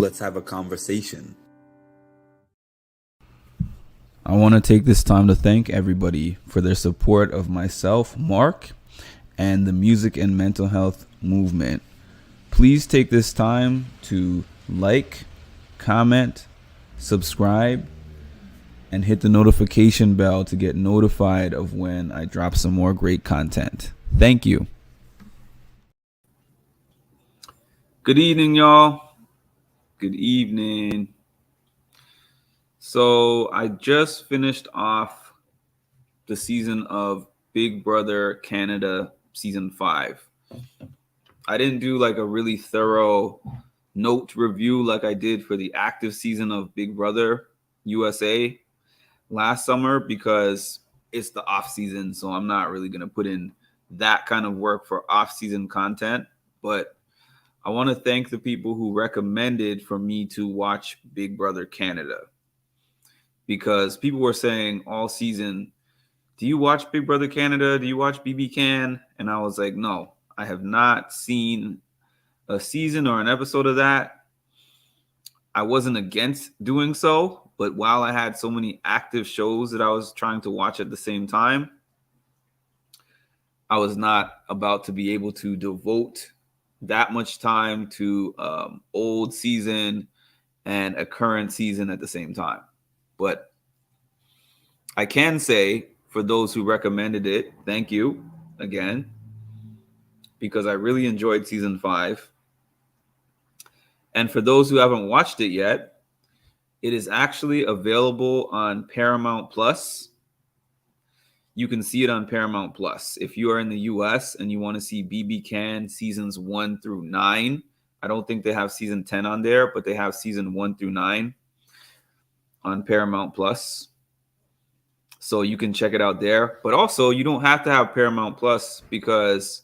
Let's have a conversation. I want to take this time to thank everybody for their support of myself, Mark, and the music and mental health movement. Please take this time to like, comment, subscribe, and hit the notification bell to get notified of when I drop some more great content. Thank you. Good evening, y'all. Good evening. So I just finished off the season of Big Brother Canada season 5. I didn't do like a really thorough note review like I did for the active season of Big Brother USA last summer because it's the off season, so I'm not really going to put in that kind of work for off season content. But I want to thank the people who recommended for me to watch Big Brother Canada, because people were saying all season, do you watch Big Brother Canada? Do you watch BB Can? And I was like, no, I have not seen a season or an episode of that. I wasn't against doing so, but while I had so many active shows that I was trying to watch at the same time, I was not about to be able to devote that much time to old season and a current season at the same time. But I can say, for those who recommended it, thank you again, because I really enjoyed season 5. And for those who haven't watched it yet, it is actually available on Paramount Plus. You can see it on Paramount Plus. If you are in the US and you want to see BB Can seasons 1 through 9, I don't think they have season 10 on there, but they have season 1 through 9 on Paramount Plus. So you can check it out there. But also, you don't have to have Paramount Plus, because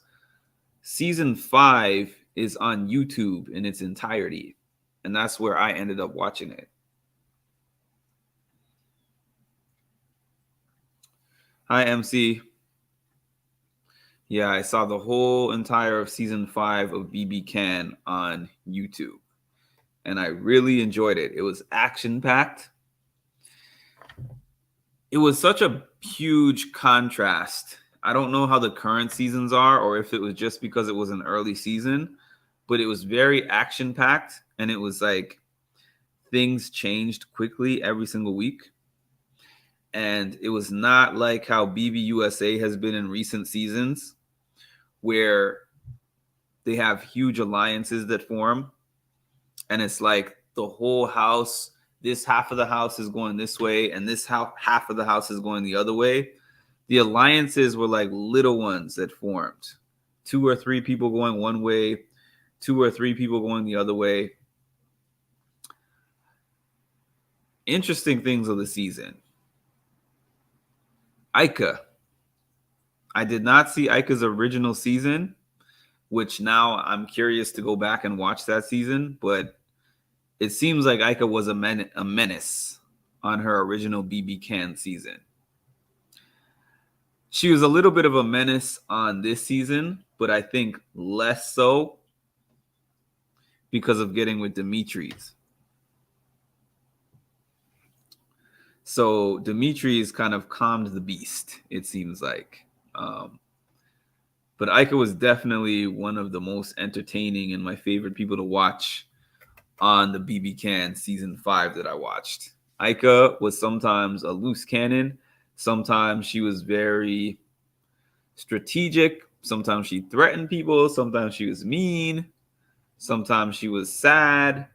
season 5 is on YouTube in its entirety. And that's where I ended up watching it. Hi, MC. Yeah, I saw the whole entire of season 5 of BB Can on YouTube, and I really enjoyed it. It was action-packed. It was such a huge contrast. I don't know how the current seasons are, or if it was just because it was an early season, but it was very action-packed, and it was like things changed quickly every single week. And it was not like how BB USA has been in recent seasons, where they have huge alliances that form, and it's like the whole house, this half of the house is going this way and this half of the house is going the other way. The alliances were like little ones that formed, 2 or 3 people going one way, 2 or 3 people going the other way. Interesting things of the season. Ica. I did not see Ica's original season, which now I'm curious to go back and watch that season, but it seems like Ica was a menace on her original BB Can season. She was a little bit of a menace on this season, but I think less so because of getting with Demetres. So Demetres kind of calmed the beast, it seems like. But Ica was definitely one of the most entertaining and my favorite people to watch on the BB Can season 5 that I watched. Ica was sometimes a loose cannon. Sometimes she was very strategic. Sometimes she threatened people. Sometimes she was mean. Sometimes she was sad.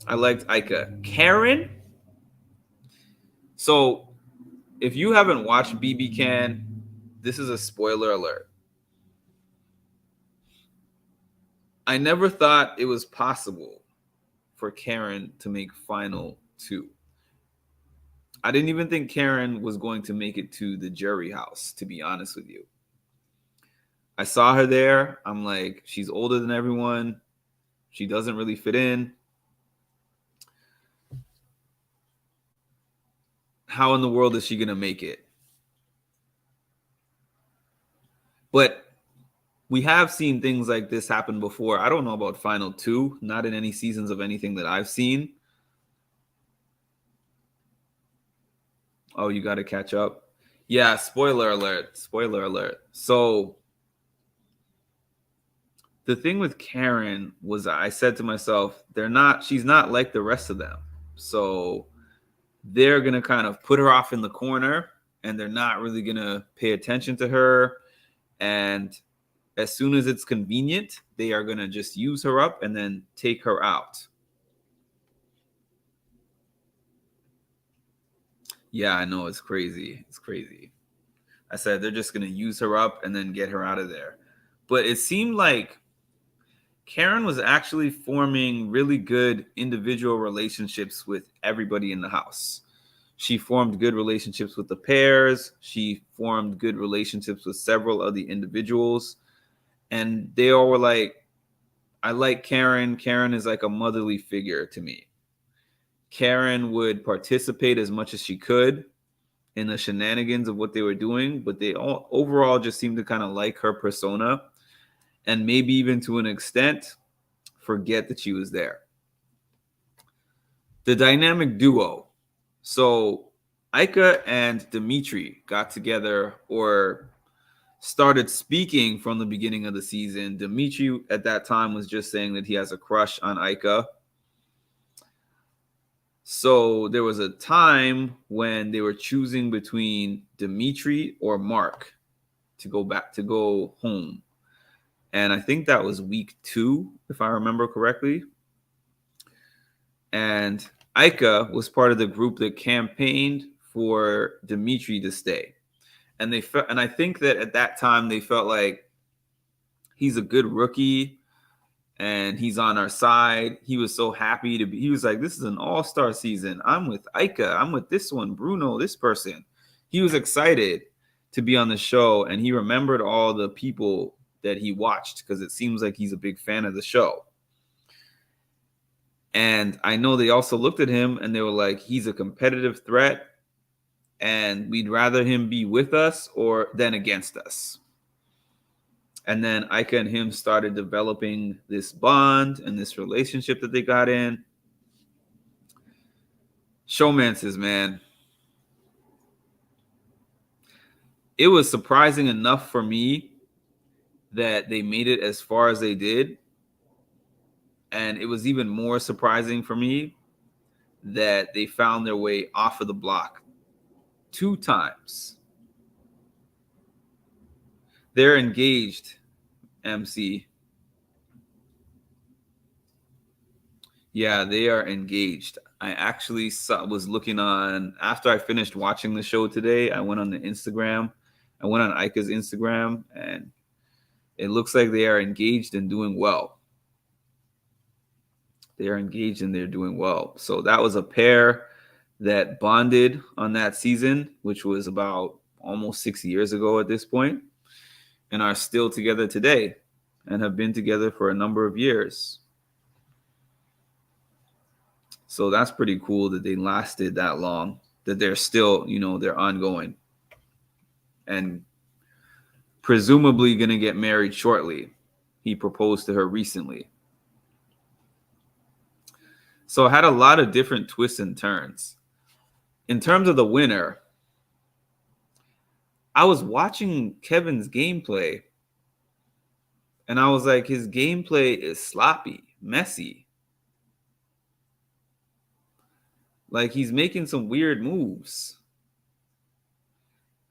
I liked Ica. Karen. So if you haven't watched BB Can, this is a spoiler alert. I never thought it was possible for Karen to make final 2. I didn't even think Karen was going to make it to the jury house, to be honest with you. I saw her there. I'm like, she's older than everyone. She doesn't really fit in. How in the world is she going to make it? But we have seen things like this happen before. I don't know about Final Two, not in any seasons of anything that I've seen. Oh, you got to catch up. Yeah, spoiler alert. Spoiler alert. So the thing with Karen was I said to myself, she's not like the rest of them. So they're going to kind of put her off in the corner and they're not really going to pay attention to her. And as soon as it's convenient, they are going to just use her up and then take her out. Yeah, I know. It's crazy. It's crazy. I said they're just going to use her up and then get her out of there. But it seemed like Karen was actually forming really good individual relationships with everybody in the house. She formed good relationships with the pairs. She formed good relationships with several of the individuals. And they all were like, I like Karen. Karen is like a motherly figure to me. Karen would participate as much as she could in the shenanigans of what they were doing, but they all overall just seemed to kind of like her persona and maybe even to an extent forget that she was there. The dynamic duo. So Ika and Dimitri got together or started speaking from the beginning of the season. Dimitri at that time was just saying that he has a crush on Ika. So there was a time when they were choosing between Dimitri or Mark to go home. And I think that was week 2, if I remember correctly. And Ika was part of the group that campaigned for Dimitri to stay. And I think that at that time they felt like he's a good rookie and he's on our side. He was so happy to be. He was like, this is an all-star season. I'm with Ika. I'm with this one, Bruno, this person. He was excited to be on the show, and he remembered all the people that he watched because it seems like he's a big fan of the show. And I know they also looked at him and they were like, he's a competitive threat and we'd rather him be with us than against us. And then Ika and him started developing this bond and this relationship that they got in. Showmances, man. It was surprising enough for me that they made it as far as they did. And it was even more surprising for me that they found their way off of the block 2 times. They're engaged, MC. Yeah, they are engaged. I actually was looking on, after I finished watching the show today, I went on the Instagram. I went on Ika's Instagram, and it looks like they are engaged and doing well. They are engaged and they're doing well. So that was a pair that bonded on that season, which was about almost 6 years ago at this point, and are still together today and have been together for a number of years. So that's pretty cool that they lasted that long, that they're still, they're ongoing and presumably going to get married shortly. He proposed to her recently. So it had a lot of different twists and turns. In terms of the winner, I was watching Kevin's gameplay and I was like, his gameplay is sloppy, messy. Like he's making some weird moves.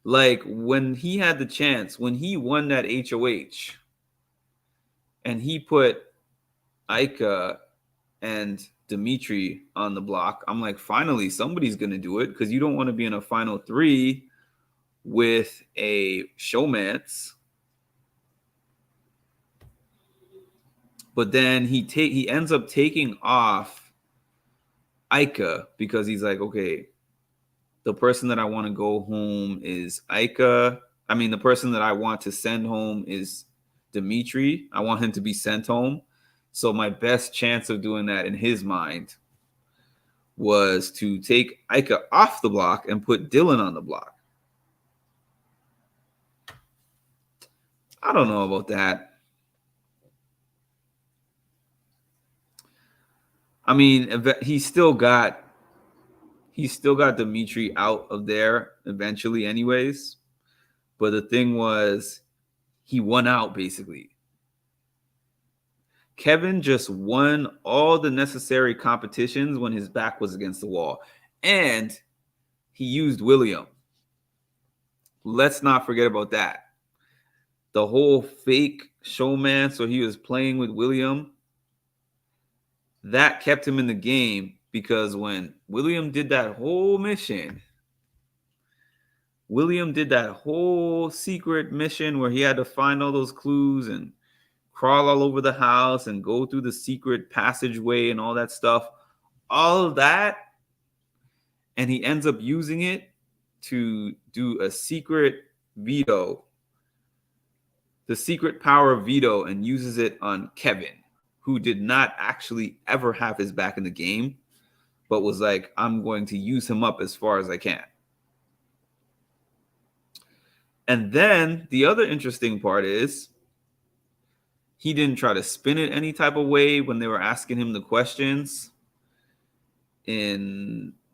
Like when he had the chance, when he won that HOH and he put Ika and Dimitri on the block, I'm like, finally, somebody's going to do it because you don't want to be in a final 3 with a showmance. But then he ends up taking off Ika because he's like, okay, the person that I want to go home is Ika. I mean, the person that I want to send home is Dimitri. I want him to be sent home. So my best chance of doing that in his mind was to take Ika off the block and put Dylan on the block. I don't know about that. I mean, he still got Dimitri out of there eventually, anyways. But the thing was, he won out basically. Kevin just won all the necessary competitions when his back was against the wall. And he used William. Let's not forget about that. The whole fake showman, so he was playing with William, that kept him in the game because when William did that whole mission, William did that whole secret mission where he had to find all those clues and crawl all over the house and go through the secret passageway and all that stuff. All of that. And he ends up using it to do a secret veto, the secret power of veto, and uses it on Kevin, who did not actually ever have his back in the game, but was like, I'm going to use him up as far as I can. And then the other interesting part is he didn't try to spin it any type of way when they were asking him the questions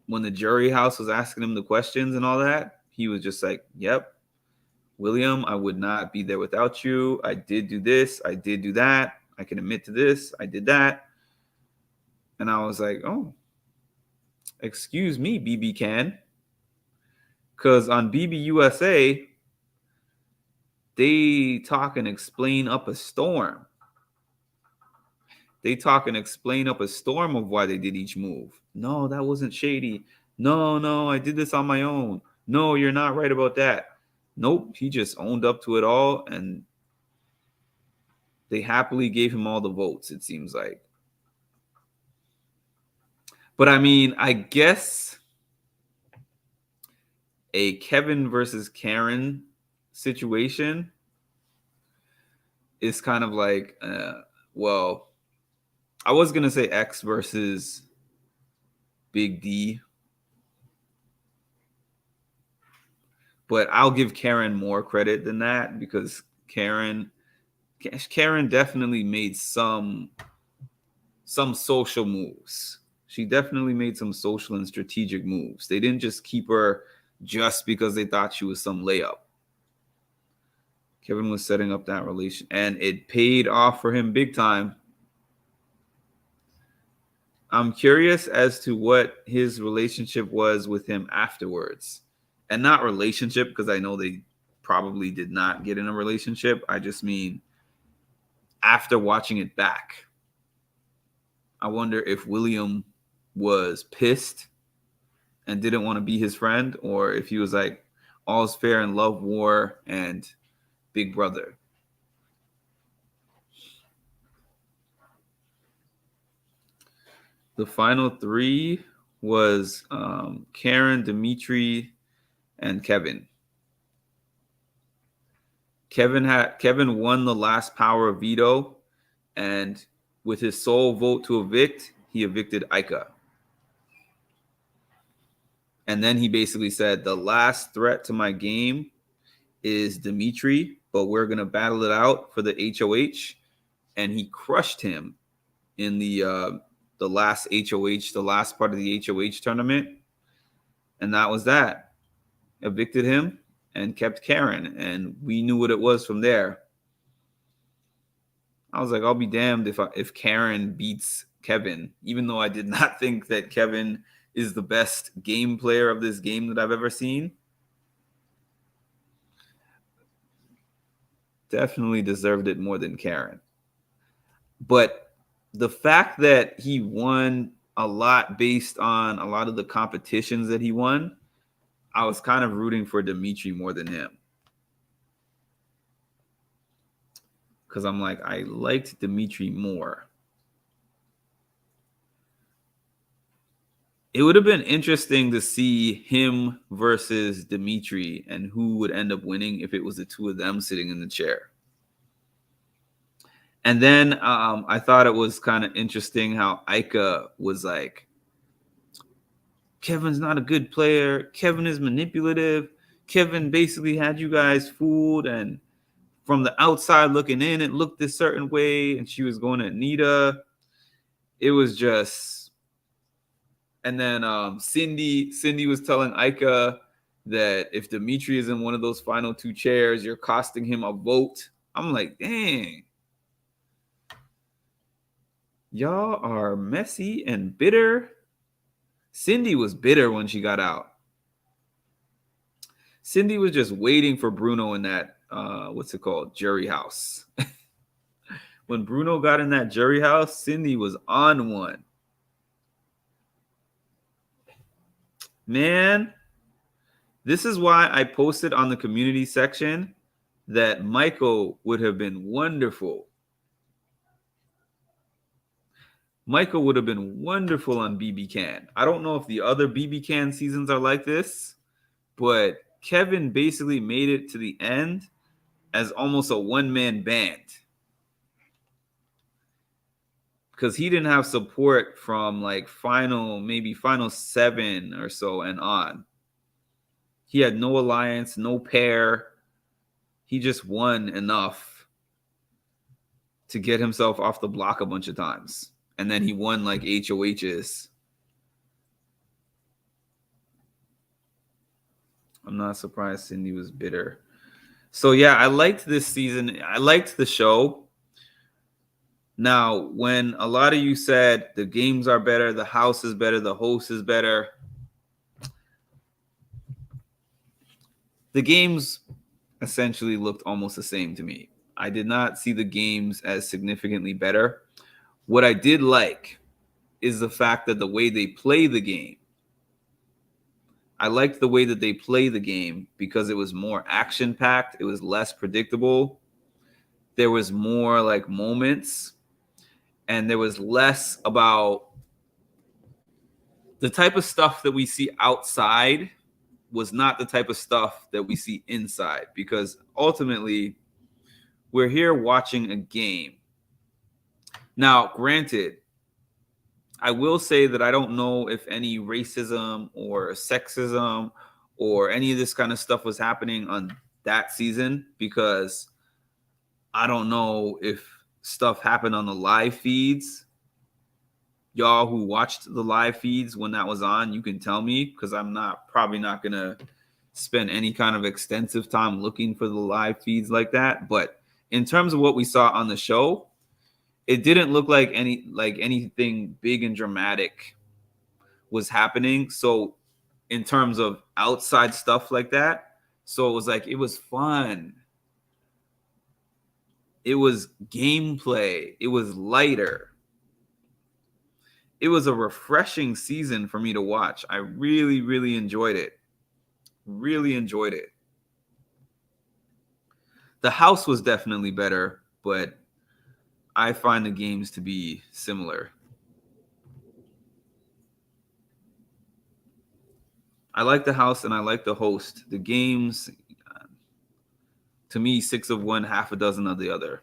when the jury house was asking him the questions and all that. He was just like, yep, William, I would not be there without you. I did do this. I did do that. I can admit to this. I did that. And I was like, oh, excuse me, BB Can. Because on BB USA, they talk and explain up a storm. They talk and explain up a storm of why they did each move. No, that wasn't shady. No, I did this on my own. No, you're not right about that. Nope, he just owned up to it all, and they happily gave him all the votes, it seems like. But I mean, I guess a Kevin versus Karen situation is kind of like, well, I was going to say X versus Big D, but I'll give Karen more credit than that because Karen definitely made some social moves. She definitely made some social and strategic moves. They didn't just keep her just because they thought she was some layup. Kevin was setting up that relation, and it paid off for him big time. I'm curious as to what his relationship was with him afterwards. And not relationship, because I know they probably did not get in a relationship. I just mean after watching it back. I wonder if William was pissed and didn't want to be his friend, or if he was like, all's fair in love, war, and Big Brother. The final three was Karen, Dimitri, and Kevin. Kevin won the last power of veto, and with his sole vote to evict, he evicted Ika. And then he basically said, the last threat to my game is Dimitri, but we're going to battle it out for the HOH. And he crushed him in the last HOH, the last part of the HOH tournament. And that was that. Evicted him and kept Karen. And we knew what it was from there. I was like, I'll be damned if Karen beats Kevin, even though I did not think that Kevin is the best game player of this game that I've ever seen. Definitely deserved it more than Karen. But the fact that he won a lot based on a lot of the competitions that he won, I was kind of rooting for Dimitri more than him. Because I'm like, I liked Dimitri more. It would have been interesting to see him versus Dimitri and who would end up winning if it was the two of them sitting in the chair. And then I thought it was kind of interesting how Ika was like, Kevin's not a good player. Kevin is manipulative. Kevin basically had you guys fooled. And from the outside looking in, it looked a certain way. And she was going at Nita. It was just And then Cindy was telling Ika that if Dimitri is in one of those final two chairs, you're costing him a vote. I'm like, dang. Y'all are messy and bitter. Cindy was bitter when she got out. Cindy was just waiting for Bruno in that, what's it called? Jury house. When Bruno got in that jury house, Cindy was on one. Man, this is why I posted on the community section that Michael would have been wonderful. Michael would have been wonderful on BB Can. I don't know if the other BB Can seasons are like this, but Kevin basically made it to the end as almost a one-man band. Because he didn't have support from like maybe final 7 or so and on. He had no alliance, no pair. He just won enough to get himself off the block a bunch of times. And then he won like HOHs. I'm not surprised Cindy was bitter. So yeah, I liked this season. I liked the show. Now, when a lot of you said the games are better, the house is better, the host is better, the games essentially looked almost the same to me. I did not see the games as significantly better. What I did like is the fact that the way they play the game, I liked the way that they play the game because it was more action-packed. It was less predictable. There was more like moments. And there was less about the type of stuff that we see outside was not the type of stuff that we see inside, because ultimately we're here watching a game. Now, granted, I will say that I don't know if any racism or sexism or any of this kind of stuff was happening on that season, because I don't know if stuff happened on the live feeds. Y'all who watched the live feeds when that was on, you can tell me, because I'm probably not gonna spend any kind of extensive time looking for the live feeds like that. But in terms of what we saw on the show, it didn't look like anything big and dramatic was happening. So in terms of outside stuff like that, so it was like, it was fun. It was gameplay. It was lighter. It was a refreshing season for me to watch. I really, really enjoyed it. Really enjoyed it. The house was definitely better, but I find the games to be similar. I like the house and I like the host. The games, to me, 6 of one, half a dozen of the other.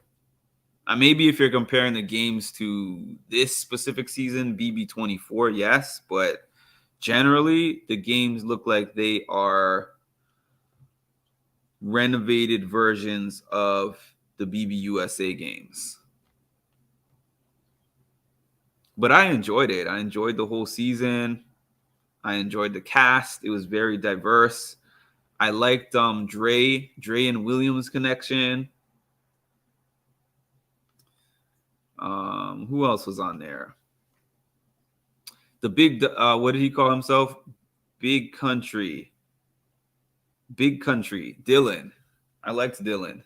Maybe if you're comparing the games to this specific season, BB24, yes, but generally the games look like they are renovated versions of the BBUSA games. But I enjoyed it. I enjoyed the whole season. I enjoyed the cast. It was very diverse. I liked Dre and Williams connection. Who else was on there? The big, what did he call himself? Big Country. Dylan. I liked Dylan.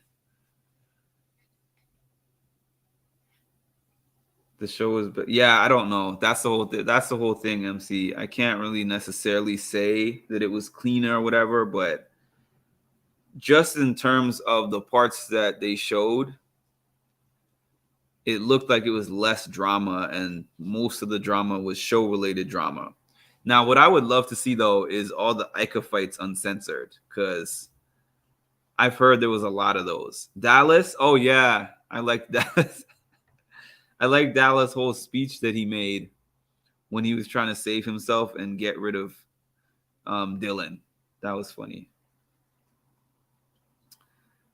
The show was, but yeah, I don't know. That's the whole thing, MC. I can't really necessarily say that it was cleaner or whatever, but just in terms of the parts that they showed, it looked like it was less drama, and most of the drama was show-related drama. Now, what I would love to see, though, is all the Ika fights uncensored, because I've heard there was a lot of those. Dallas, oh yeah, I like Dallas. I like Dallas' whole speech that he made when he was trying to save himself and get rid of Dylan. That was funny.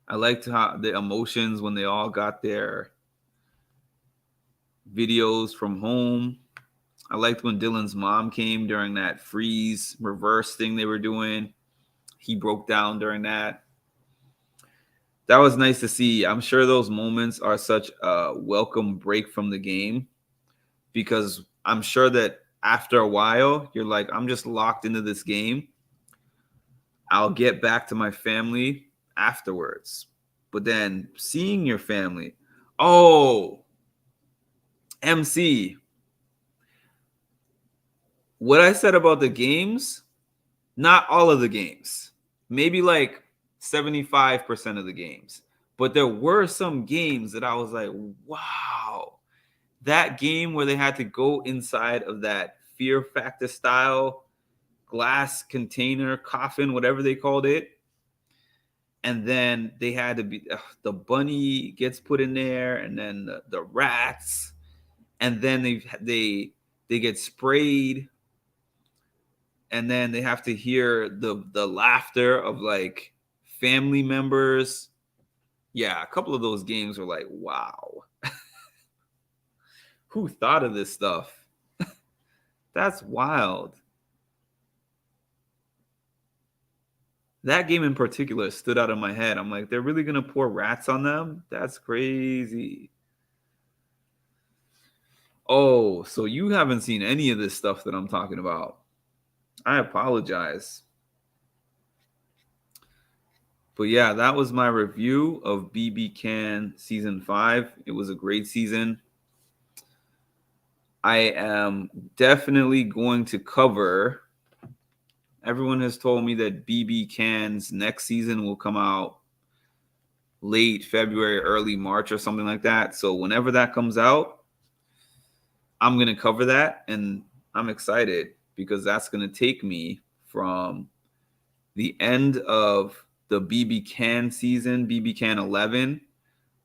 I liked how the emotions when they all got their videos from home. I liked when Dylan's mom came during that freeze reverse thing they were doing. He broke down during that. That was nice to see. I'm sure those moments are such a welcome break from the game, because I'm sure that after a while, you're like, I'm just locked into this game. I'll get back to my family afterwards. But then seeing your family, oh, MC, what I said about the games, not all of the games, maybe like 75% of the games. But there were some games that I was like, wow, that game where they had to go inside of that Fear Factor style glass container, coffin, whatever they called it. And then they had to be, the bunny gets put in there, and then the rats, and then they get sprayed, and then they have to hear the laughter of like family members. Yeah, a couple of those games were like, wow, who thought of this stuff? That's wild. That game in particular stood out in my head. I'm like, they're really gonna pour rats on them? That's crazy. Oh, so you haven't seen any of this stuff that I'm talking about. I apologize. But yeah, that was my review of BB Can season 5. It was a great season. I am definitely going to cover. Everyone has told me that BB Can's next season will come out late February, early March, or something like that. So whenever that comes out, I'm going to cover that. And I'm excited because that's going to take me from the end of the BB Can season, BB Can 11,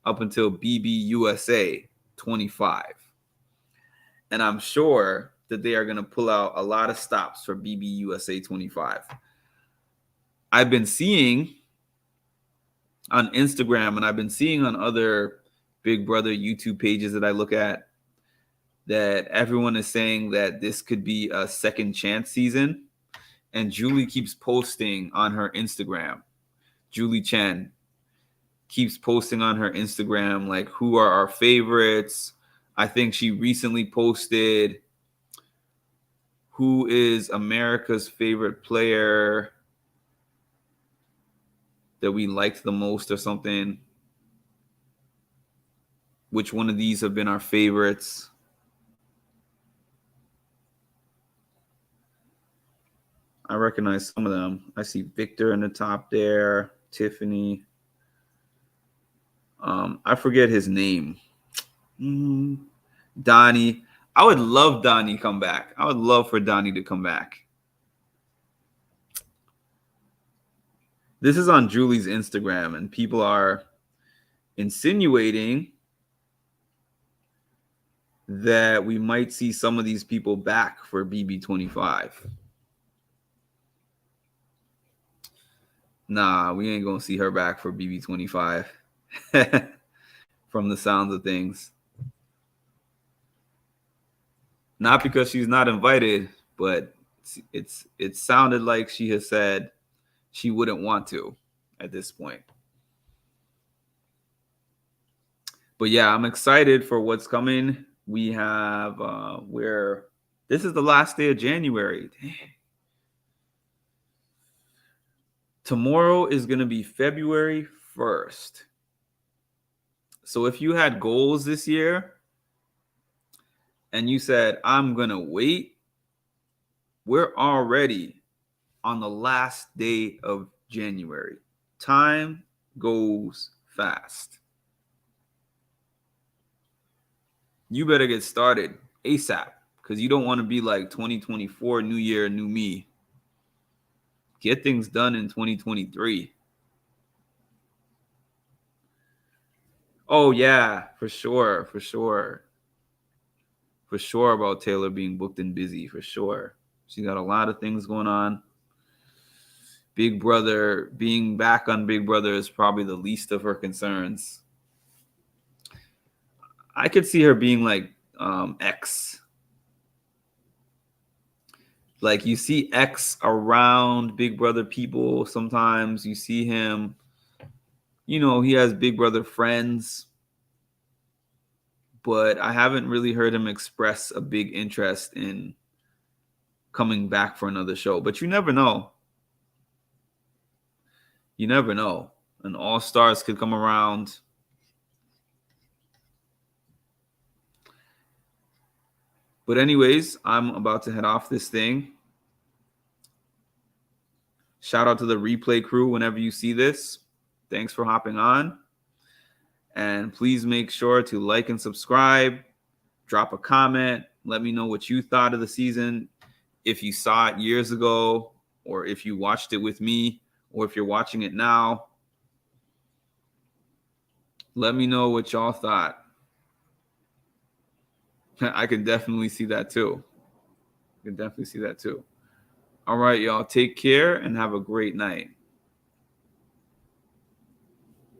up until BB USA 25. And I'm sure that they are going to pull out a lot of stops for BB USA 25. I've been seeing on Instagram, and I've been seeing on other Big Brother YouTube pages that I look at, that everyone is saying that this could be a second chance season. And Julie keeps posting on her Instagram. Julie Chen keeps posting on her Instagram, like, who are our favorites. I think she recently posted, who is America's favorite player that we liked the most or something. Which one of these have been our favorites? I recognize some of them. I see Victor in the top there, Tiffany. I forget his name. Donnie. I would love Donnie come back. I would love for Donnie to come back. This is on Julie's Instagram, and people are insinuating that we might see some of these people back for BB25. Nah, we ain't gonna see her back for BB25 from the sounds of things. Not because she's not invited, but it sounded like she has said she wouldn't want to at this point. But yeah, I'm excited for what's coming. We have where this is the last day of January. Dang. Tomorrow is going to be February 1st. So if you had goals this year and you said, I'm going to wait, we're already on the last day of January. Time goes fast. You better get started ASAP, because you don't want to be like 2024, new year, new me. Get things done in 2023. Oh, yeah, for sure. For sure about Taylor being booked and busy, for sure. She's got a lot of things going on. Big Brother, being back on Big Brother is probably the least of her concerns. I could see her being like X. Like you see X around Big Brother people. Sometimes you see him, he has Big Brother friends, but I haven't really heard him express a big interest in coming back for another show. But you never know. You never know. And All Stars could come around. But anyways, I'm about to head off this thing. Shout out to the replay crew whenever you see this. Thanks for hopping on. And please make sure to like and subscribe. Drop a comment. Let me know what you thought of the season. If you saw it years ago, or if you watched it with me, or if you're watching it now. Let me know what y'all thought. I can definitely see that too. All right, y'all. Take care and have a great night.